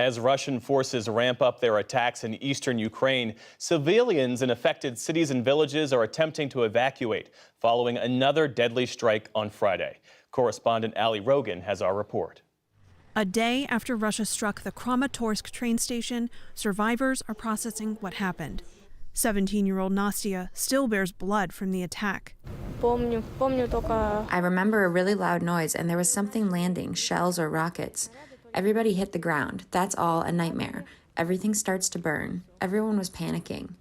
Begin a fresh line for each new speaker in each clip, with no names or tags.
As Russian forces ramp up their attacks in eastern Ukraine, civilians in affected cities and villages are attempting to evacuate following another deadly strike on Friday. Correspondent Ali Rogan has our report.
A day after Russia struck the Kramatorsk train station, survivors are processing what happened. 17-year-old Nastya still bears blood from the attack.
I remember a really loud noise and there was something landing, shells or rockets. Everybody hit the ground. That's all a nightmare. Everything starts to burn. Everyone was panicking.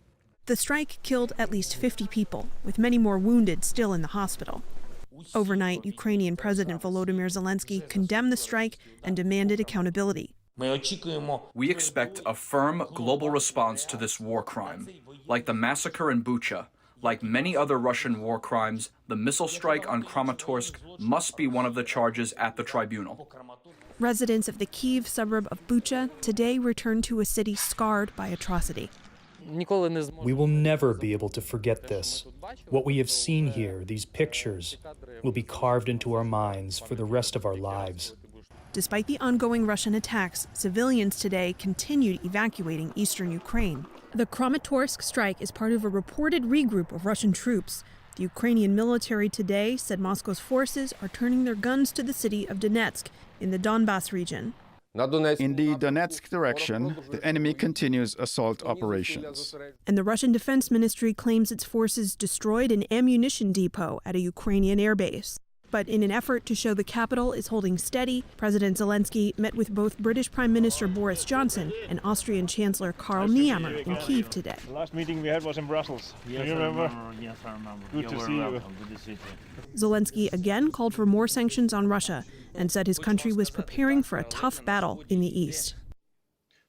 The strike killed at least 50 people, with many more wounded still in the hospital. Overnight, Ukrainian President Volodymyr Zelensky condemned the strike and demanded accountability.
We expect a firm global response to this war crime. Like the massacre in Bucha, like many other Russian war crimes, the missile strike on Kramatorsk must be one of the charges at the tribunal.
Residents of the Kyiv suburb of Bucha today returned to a city scarred by atrocity.
We will never be able to forget this. What we have seen here, these pictures, will be carved into our minds for the rest of our lives.
Despite the ongoing Russian attacks, civilians today continued evacuating eastern Ukraine. The Kramatorsk strike is part of a reported regroup of Russian troops. The Ukrainian military today said Moscow's forces are turning their guns to the city of Donetsk in the Donbas region.
In the Donetsk direction, the enemy continues assault operations.
And the Russian Defense Ministry claims its forces destroyed an ammunition depot at a Ukrainian airbase. But in an effort to show the capital is holding steady, President Zelensky met with both British Prime Minister Boris Johnson and Austrian Chancellor Karl Nehammer in Kyiv today.
The last meeting we had was in Brussels. Do you remember?
Yes, I remember.
Good to see you.
Good to see you.
Zelensky again called for more sanctions on Russia and said his country was preparing for a tough battle in the east.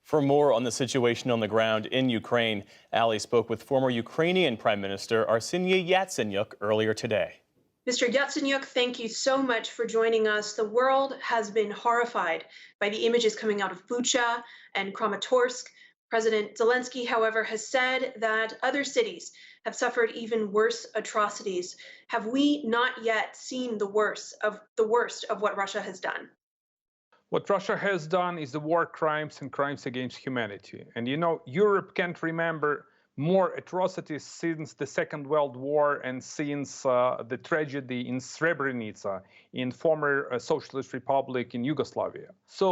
For more on the situation on the ground in Ukraine, Ali spoke with former Ukrainian Prime Minister Arseniy Yatsenyuk earlier today.
Mr. Yatsenyuk, thank you so much for joining us. The world has been horrified by the images coming out of Bucha and Kramatorsk. President Zelensky, however, has said that other cities have suffered even worse atrocities. Have we not yet seen the worst of what Russia has done?
What Russia has done is the war crimes and crimes against humanity. And you know, Europe can't remember more atrocities since the Second World War and since the tragedy in Srebrenica, in former Socialist Republic in Yugoslavia. So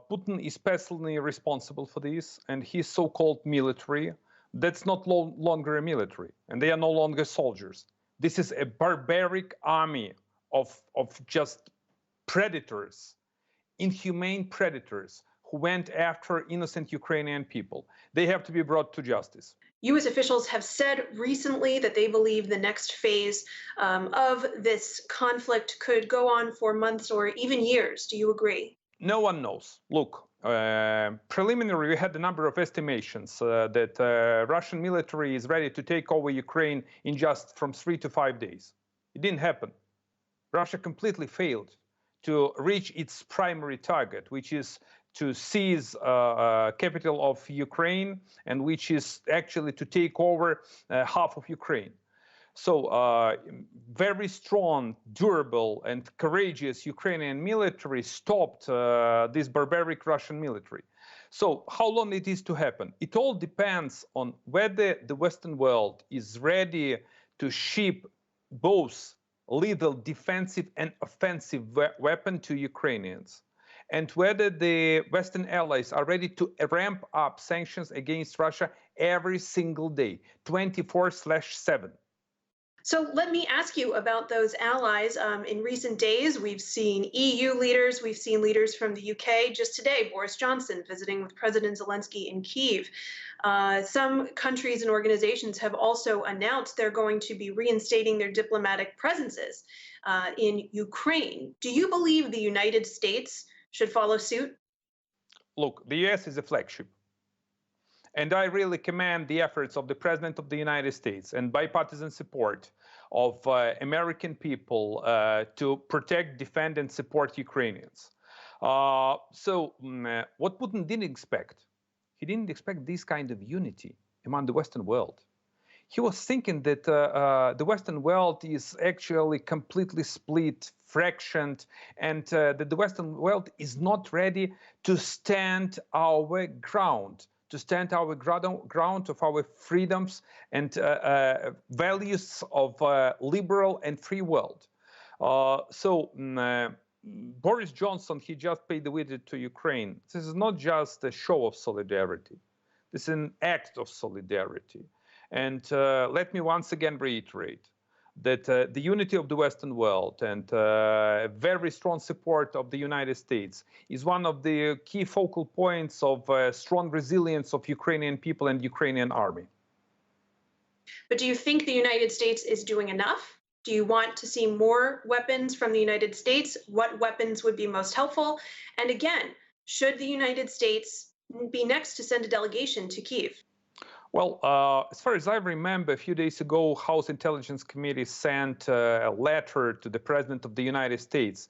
Putin is personally responsible for this, and his so-called military, that's not longer a military, and they are no longer soldiers. This is a barbaric army of just predators, inhumane predators who went after innocent Ukrainian people. They have to be brought to justice.
U.S. officials have said recently that they believe the next phase of this conflict could go on for months or even years. Do you agree?
No one knows. Look, preliminary, we had a number of estimations that Russian military is ready to take over Ukraine in just from 3 to 5 days. It didn't happen. Russia completely failed to reach its primary target, which is to seize capital of Ukraine, and which is actually to take over half of Ukraine. So very strong, durable, and courageous Ukrainian military stopped this barbaric Russian military. So how long it is to happen? It all depends on whether the Western world is ready to ship both lethal defensive and offensive weapon to Ukrainians, and whether the Western allies are ready to ramp up sanctions against Russia every single day, 24/7.
So let me ask you about those allies. In recent days, we've seen EU leaders, we've seen leaders from the UK. Just today, Boris Johnson visiting with President Zelensky in Kyiv. Some countries and organizations have also announced they're going to be reinstating their diplomatic presences in Ukraine. Do you believe the United States should follow suit?
Look, the US is a flagship. And I really commend the efforts of the President of the United States and bipartisan support of American people to protect, defend, and support Ukrainians. What Putin didn't expect, he didn't expect this kind of unity among the Western world. he was thinking that the Western world is actually completely split, fractioned, and that the Western world is not ready to stand our ground, to stand our ground of our freedoms and values of liberal and free world. Boris Johnson, he just paid the visit to Ukraine. This is not just a show of solidarity. This is an act of solidarity. And let me once again reiterate that the unity of the Western world and very strong support of the United States is one of the key focal points of strong resilience of Ukrainian people and Ukrainian army.
But do you think the United States is doing enough? Do you want to see more weapons from the United States? What weapons would be most helpful? And again, should the United States be next to send a delegation to Kyiv?
Well, as far as I remember, a few days ago, House Intelligence Committee sent a letter to the President of the United States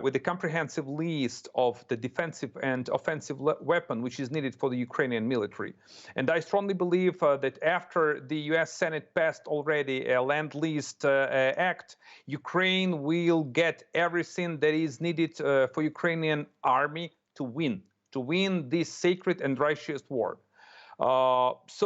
with a comprehensive list of the defensive and offensive weapon which is needed for the Ukrainian military. And I strongly believe that after the US Senate passed already a Land-Lease Act, Ukraine will get everything that is needed for Ukrainian army to win this sacred and righteous war. Once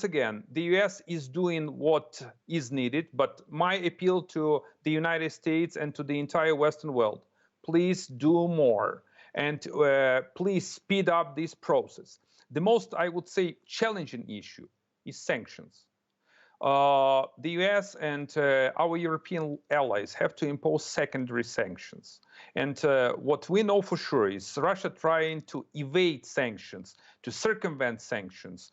again, the US is doing what is needed, but my appeal to the United States and to the entire Western world, please do more and please speed up this process. The most, I would say, challenging issue is sanctions. The US and our European allies have to impose secondary sanctions. And what we know for sure is Russia trying to evade sanctions, to circumvent sanctions,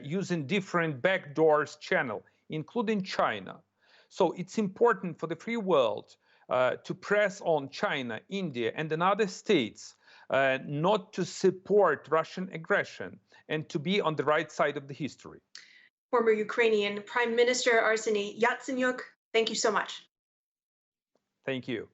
using different backdoors channel, including China. So it's important for the free world to press on China, India, and other states not to support Russian aggression and to be on the right side of the history.
Former Ukrainian Prime Minister Arseniy Yatsenyuk, thank you so much.
Thank you.